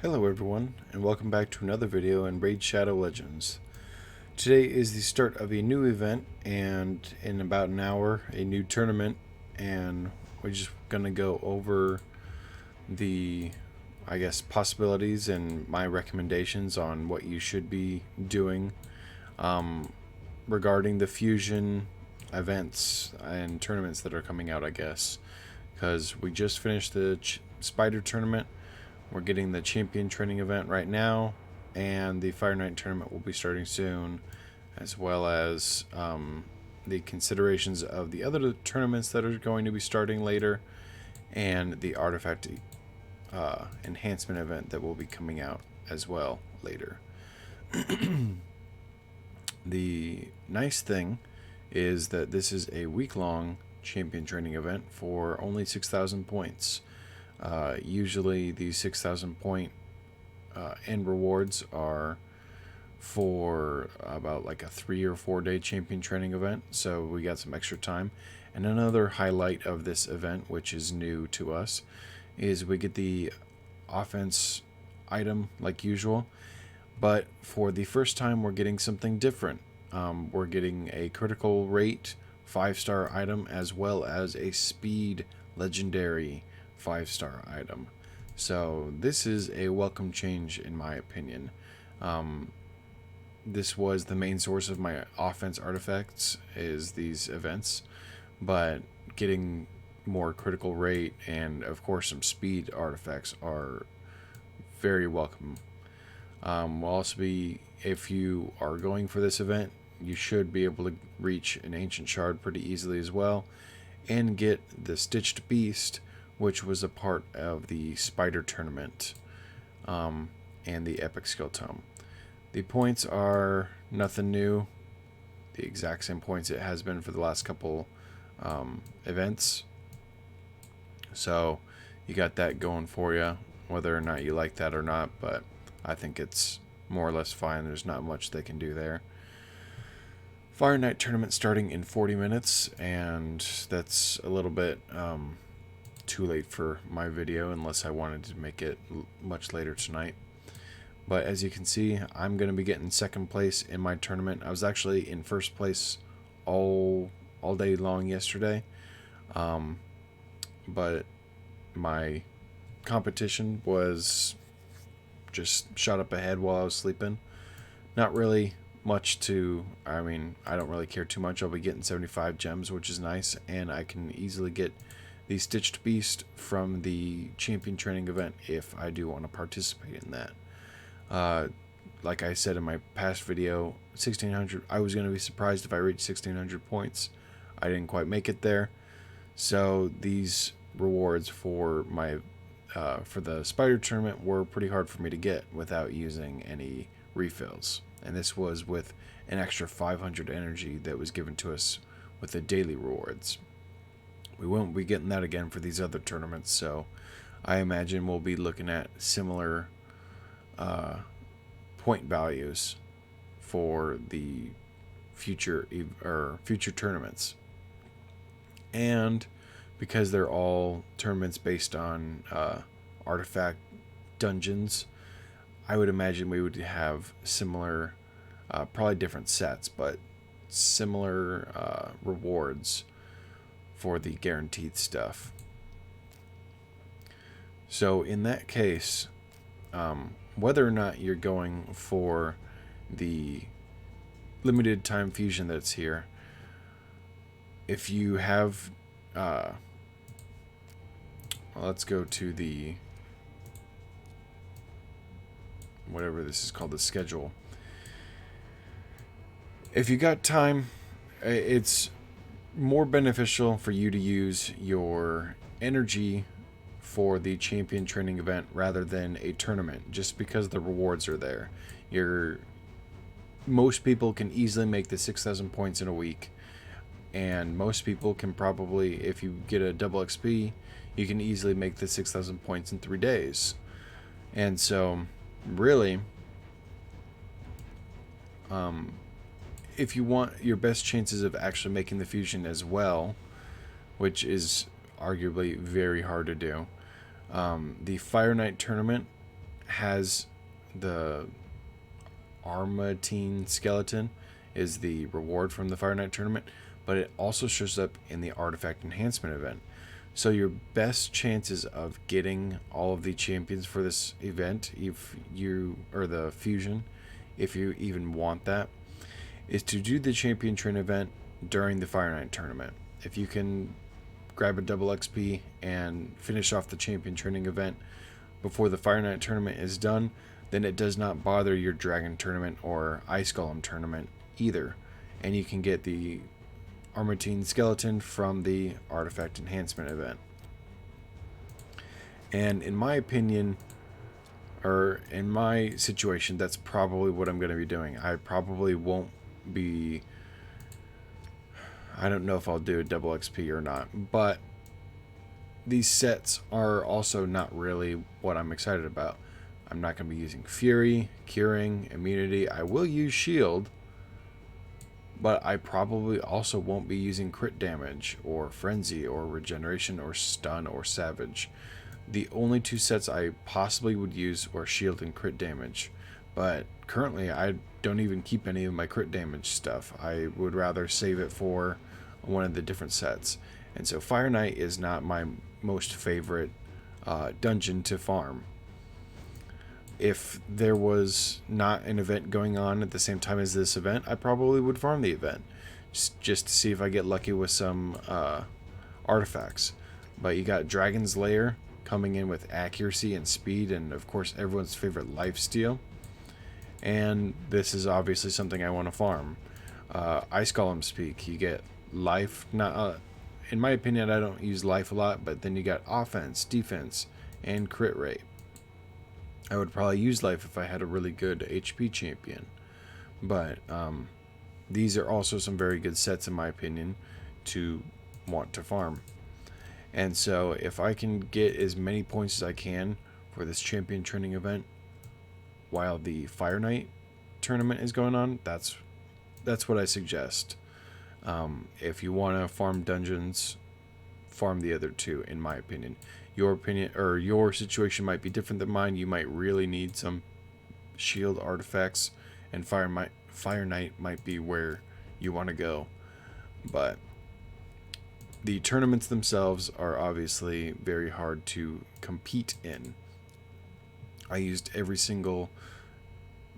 Hello everyone, and welcome back to another video in Raid Shadow Legends. Today is the start of a new event, and in about an hour, a new tournament, and we're just gonna go over the, possibilities and my recommendations on what you should be doing regarding the fusion events and tournaments that are coming out, because we just finished the Spider tournament. We're getting the champion training event right now, and the Fire Knight tournament will be starting soon, as well as the considerations of the other tournaments that are going to be starting later, and the artifact enhancement event that will be coming out as well later. The nice thing is that this is a week-long champion training event for only 6,000 points. Usually these 6,000 point end rewards are for about like a 3 or 4 day champion training event, so we got some extra time. And another highlight of this event, which is new to us, is we get the offense item like usual, but for the first time we're getting something different. We're getting a critical rate 5-star item, as well as a speed legendary 5-star item. So this is a welcome change in my opinion. This was the main source of my offense artifacts, is these events, but getting more critical rate and of course some speed artifacts are very welcome. Will also be, if you are going for this event, you should be able to reach an ancient shard pretty easily as well, and get the Stitched Beast, which was a part of the Spider tournament, and the Epic Skill Tome. The points are nothing new, the exact same points it has been for the last couple events. So you got that going for you, whether or not you like that or not, but I think it's more or less fine. There's not much they can do there. Fire Knight tournament starting in 40 minutes, and that's a little bit too late for my video unless I wanted to make it much later tonight. But as you can see, I'm going to be getting second place in my tournament. I was actually in first place all day long yesterday, but my competition was just shot up ahead while I was sleeping. Not really much to, I don't really care too much. I'll be getting 75 gems, which is nice, and I can easily get the Stitched Beast from the champion training event if I do want to participate in that. Like I said in my past video, 1600, I was going to be surprised if I reached 1600 points. I didn't quite make it there. So these rewards for my for the Spider tournament were pretty hard for me to get without using any refills. And this was with an extra 500 energy that was given to us with the daily rewards. We won't be getting that again for these other tournaments, so I imagine we'll be looking at similar point values for the future tournaments. And because they're all tournaments based on artifact dungeons, I would imagine we would have similar, probably different sets, but similar rewards for the guaranteed stuff. So in that case, whether or not you're going for the limited time fusion that's here, if you have, let's go to the, whatever this is called, the schedule. If you got time, it's more beneficial for you to use your energy for the champion training event rather than a tournament, just because the rewards are there. Most people can easily make the 6,000 points in a week, and most people can probably, if you get a double XP, you can easily make the 6,000 points in 3 days. And so really, if you want your best chances of actually making the fusion as well, which is arguably very hard to do, the Fire Knight tournament has the Armatine skeleton is the reward from the Fire Knight tournament, but it also shows up in the artifact enhancement event. So your best chances of getting all of the champions for this event, if you or the fusion, if you even want that, is to do the champion train event during the Fire Knight tournament. If you can grab a double XP and finish off the champion training event before the Fire Knight tournament is done, then it does not bother your Dragon tournament or Ice Golem tournament either. And you can get the Armatine skeleton from the artifact enhancement event. And in my opinion, or in my situation, that's probably what I'm going to be doing. I probably won't be... I don't know if I'll do a double XP or not, but these sets are also not really what I'm excited about. I'm not going to be using Fury, Curing, Immunity. I will use Shield, but I probably also won't be using Crit Damage, or Frenzy, or Regeneration, or Stun, or Savage. The only two sets I possibly would use are Shield and Crit Damage, but currently I don't even keep any of my Crit Damage stuff. I would rather save it for one of the different sets. And so Fire Knight is not my most favorite dungeon to farm. If there was not an event going on at the same time as this event, I probably would farm the event just to see if I get lucky with some artifacts. But you got Dragon's Lair coming in with accuracy and speed, and of course everyone's favorite lifesteal. And this is obviously something I want to farm. Ice Golem's Peak, you get life. Not in my opinion, I don't use life a lot, but then you got offense, defense, and crit rate. I would probably use life if I had a really good HP champion. But these are also some very good sets in my opinion to want to farm. And so if I can get as many points as I can for this champion training event while the Fire Knight tournament is going on, that's what I suggest. If you want to farm dungeons, farm the other two, in my opinion. Your opinion or your situation might be different than mine. You might really need some shield artifacts, and Fire Knight might be where you want to go. But the tournaments themselves are obviously very hard to compete in. I used every single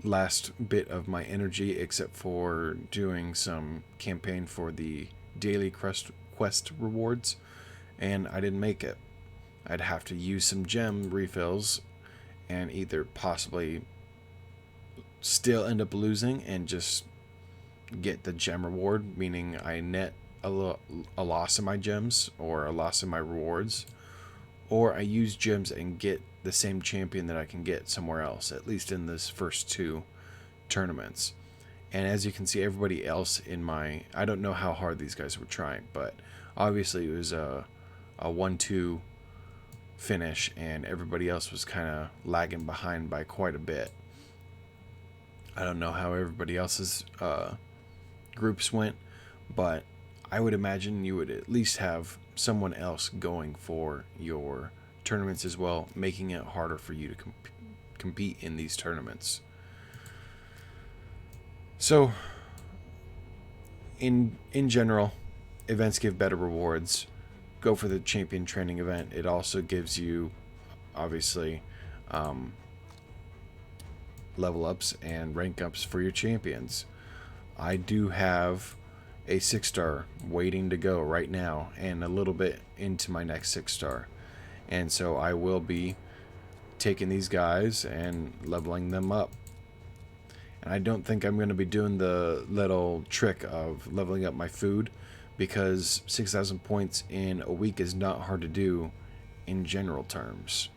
last bit of my energy except for doing some campaign for the daily quest rewards, and I didn't make it. I'd have to use some gem refills and either possibly still end up losing and just get the gem reward, meaning I net a loss in my gems or a loss in my rewards, or I use gems and get the same champion that I can get somewhere else, at least in this first two tournaments. And as you can see, everybody else in my... I don't know how hard these guys were trying, but obviously it was a 1-2 finish, and everybody else was kind of lagging behind by quite a bit. I don't know how everybody else's groups went, but I would imagine you would at least have someone else going for your tournaments as well, making it harder for you to compete in these tournaments. So, in general, events give better rewards. Go for the champion training event. It also gives you, obviously, level ups and rank ups for your champions. I do have a 6-star waiting to go right now, and a little bit into my next 6-star. And so I will be taking these guys and leveling them up. And I don't think I'm going to be doing the little trick of leveling up my food, because 6,000 points in a week is not hard to do in general terms.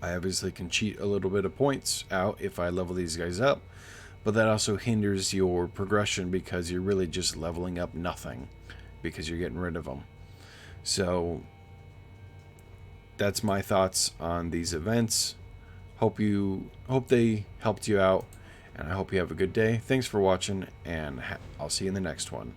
I obviously can cheat a little bit of points out if I level these guys up, but that also hinders your progression because you're really just leveling up nothing because you're getting rid of them. So that's my thoughts on these events. Hope they helped you out, and I hope you have a good day. Thanks for watching, and I'll see you in the next one.